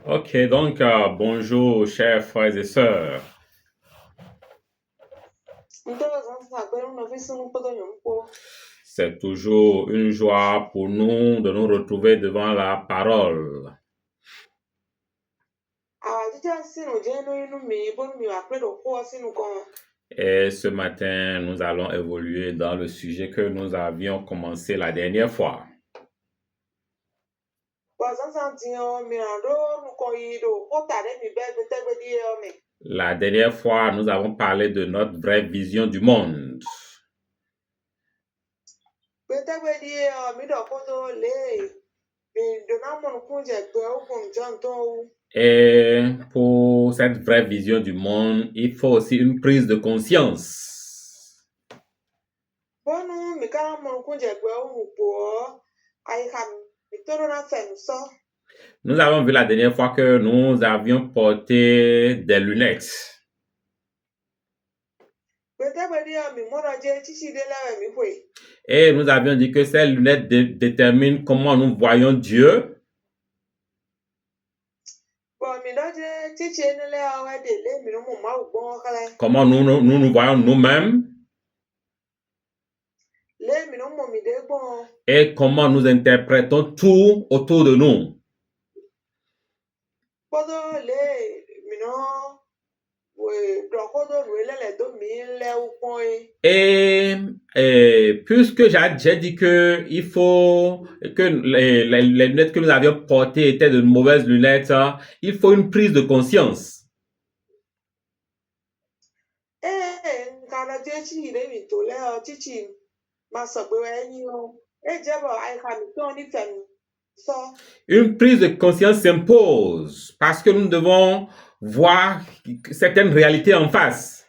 Ok, donc bonjour chers frères et sœurs. C'est toujours une joie pour nous de nous retrouver devant la parole. Et ce matin, nous allons évoluer dans le sujet que nous avions commencé la dernière fois. La dernière fois, nous avons parlé de notre vraie vision du monde. Et pour cette vraie vision du monde, il faut aussi une prise de conscience. Nous avons vu la dernière fois que nous avions porté des lunettes. Et nous avions dit que ces lunettes déterminent comment nous voyons Dieu. Comment nous voyons nous-mêmes. Et comment nous interprétons tout autour de nous. Et puisque j'ai dit que il faut que les lunettes que nous avions portées étaient de mauvaises lunettes, il faut une prise de conscience. Une prise de conscience s'impose parce que nous devons voir certaines réalités en face.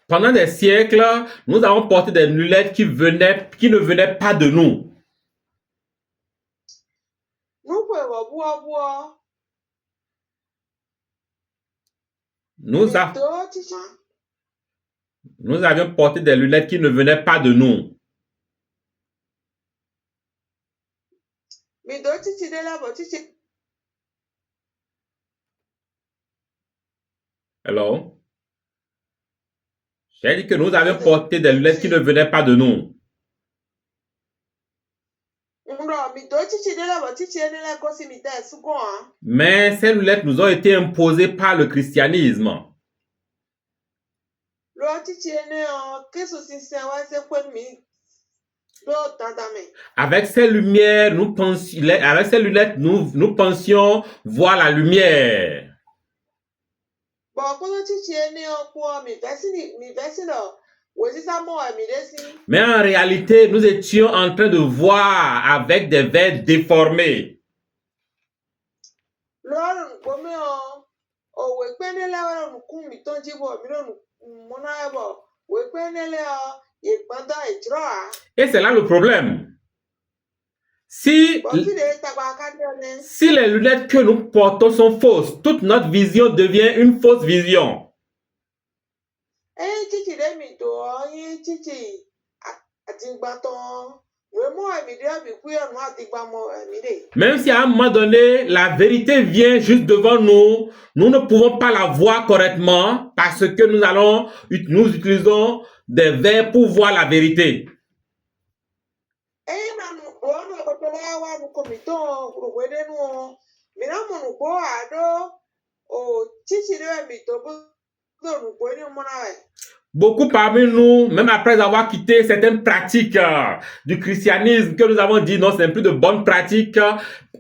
Pendant des siècles, nous avons porté des lunettes qui ne venaient pas de nous. Nous avions porté des lunettes qui ne venaient pas de nous. Hello? J'ai dit que nous avions porté des lunettes qui ne venaient pas de nous. Mais ces lunettes nous ont été imposées par le christianisme. Avec ces lumières, nous pensions voir la lumière. Mais en réalité, nous étions en train de voir avec des verres déformés. Et c'est là le problème. Si les lunettes que nous portons sont fausses, toute notre vision devient une fausse vision. Même si à un moment donné, la vérité vient juste devant nous, nous ne pouvons pas la voir correctement parce que nous utilisons des verres pour voir la vérité. Beaucoup parmi nous, même après avoir quitté certaines pratiques du christianisme que nous avons dit non, ce n'est plus de bonnes pratiques,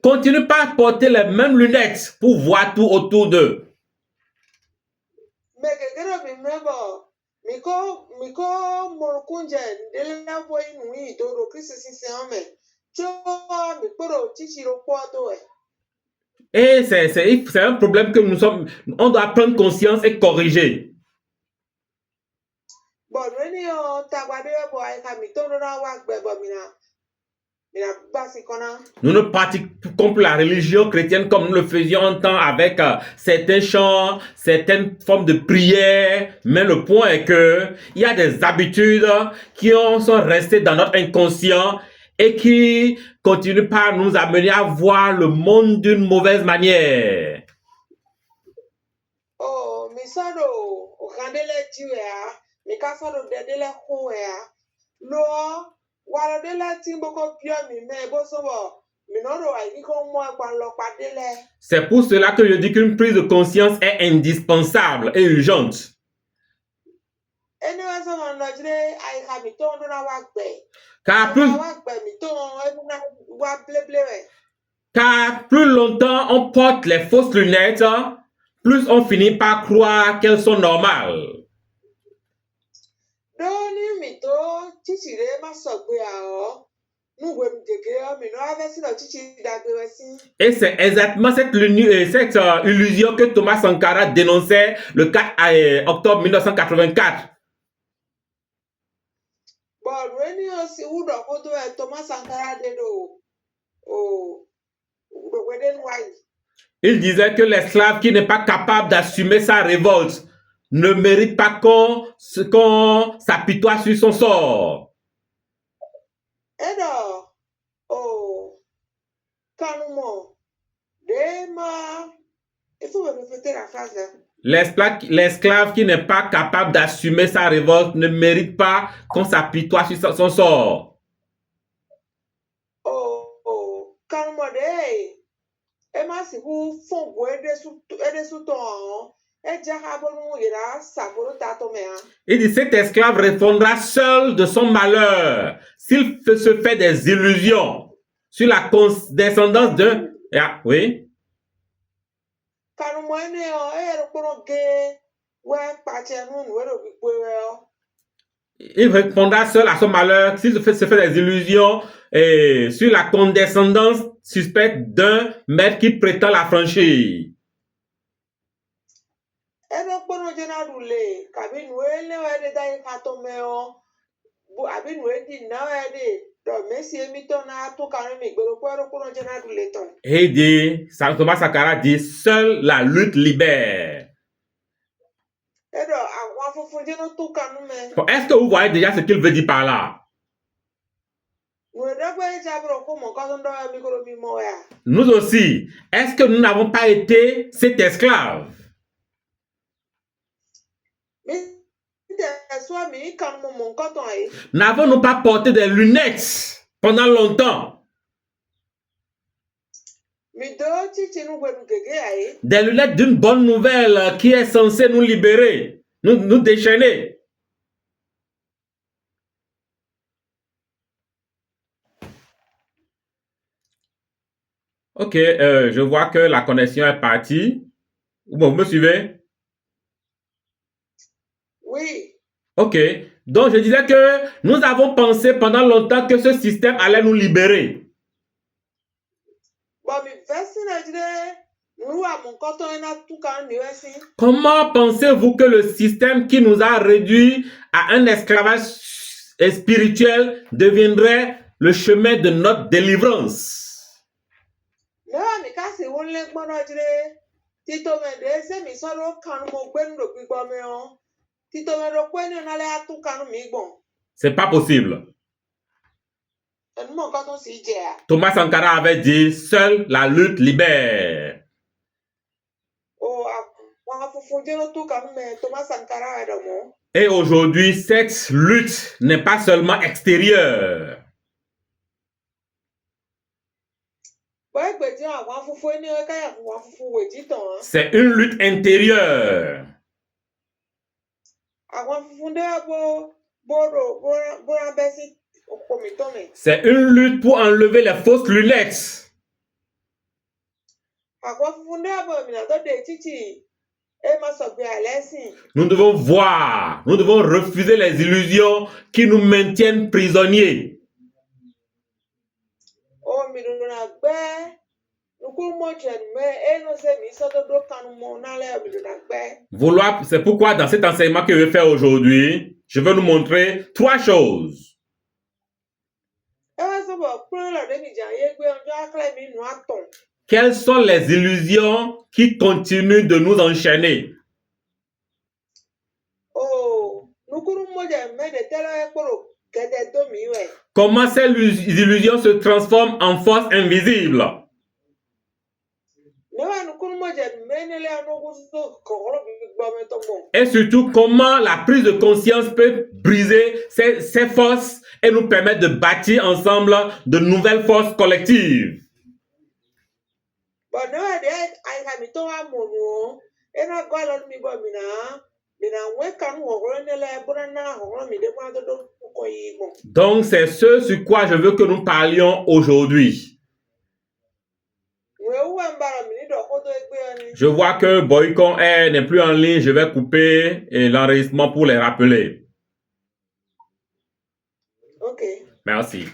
continuent pas à porter les mêmes lunettes pour voir tout autour d'eux. Et c'est un problème que on doit prendre conscience et corriger. Nous ne pratiquons plus la religion chrétienne comme nous le faisions un temps avec certains chants, certaines formes de prière. Mais le point est que il y a des habitudes qui sont restées dans notre inconscient et qui continuent par nous amener à voir le monde d'une mauvaise manière. Oh, mi sado, o kandele tiwea, mi kasado dedele kuwea, lo, wala de la timbo ko pio mi me bosobo, mi nodo ai ko mo kwa lo padele. C'est pour cela que je dis qu'une prise de conscience est indispensable et urgente. Anyway, so on lodge ai ka mi to ndo na wa gbe. Car plus longtemps on porte les fausses lunettes, plus on finit par croire qu'elles sont normales. Et c'est exactement cette illusion que Thomas Sankara dénonçait le 4 octobre 1984. Il disait que l'esclave qui n'est pas capable d'assumer sa révolte ne mérite pas qu'on s'apitoie sur son sort. L'esclave qui n'est pas capable d'assumer sa révolte ne mérite pas qu'on s'apitoie sur son sort. Il dit, cet esclave répondra seul de son malheur s'il se fait des illusions sur la descendance de... Oui. Il répondra seul à son malheur s'il se fait des illusions sur la condescendance suspecte d'un maître qui prétend la franchir. Et il dit, Thomas Sankara dit, seule la lutte libère. Est-ce que vous voyez déjà ce qu'il veut dire par là? Nous aussi, est-ce que nous n'avons pas été cet esclave? N'avons-nous pas porté des lunettes pendant longtemps? Des lunettes d'une bonne nouvelle qui est censée nous libérer, nous déchaîner. Ok, je vois que la connexion est partie. Bon, vous me suivez? Oui. Ok, donc je disais que nous avons pensé pendant longtemps que ce système allait nous libérer. Comment pensez-vous que le système qui nous a réduits à un esclavage spirituel deviendrait le chemin de notre délivrance? C'est pas possible. Thomas Sankara avait dit, seule la lutte libère. Et aujourd'hui, cette lutte n'est pas seulement extérieure. C'est une lutte intérieure. C'est une lutte pour enlever les fausses lunettes. Nous devons voir, nous devons refuser les illusions qui nous maintiennent prisonniers. C'est pourquoi dans cet enseignement que je vais faire aujourd'hui, je vais nous montrer 3 choses. Quelles sont les illusions qui continuent de nous enchaîner? Comment ces illusions se transforment en force invisible? Et surtout, comment la prise de conscience peut briser ces forces et nous permettre de bâtir ensemble de nouvelles forces collectives? Donc, c'est ce sur quoi je veux que nous parlions aujourd'hui. Je vois que Boycon n'est plus en ligne. Je vais couper l'enregistrement pour les rappeler. Ok. Merci.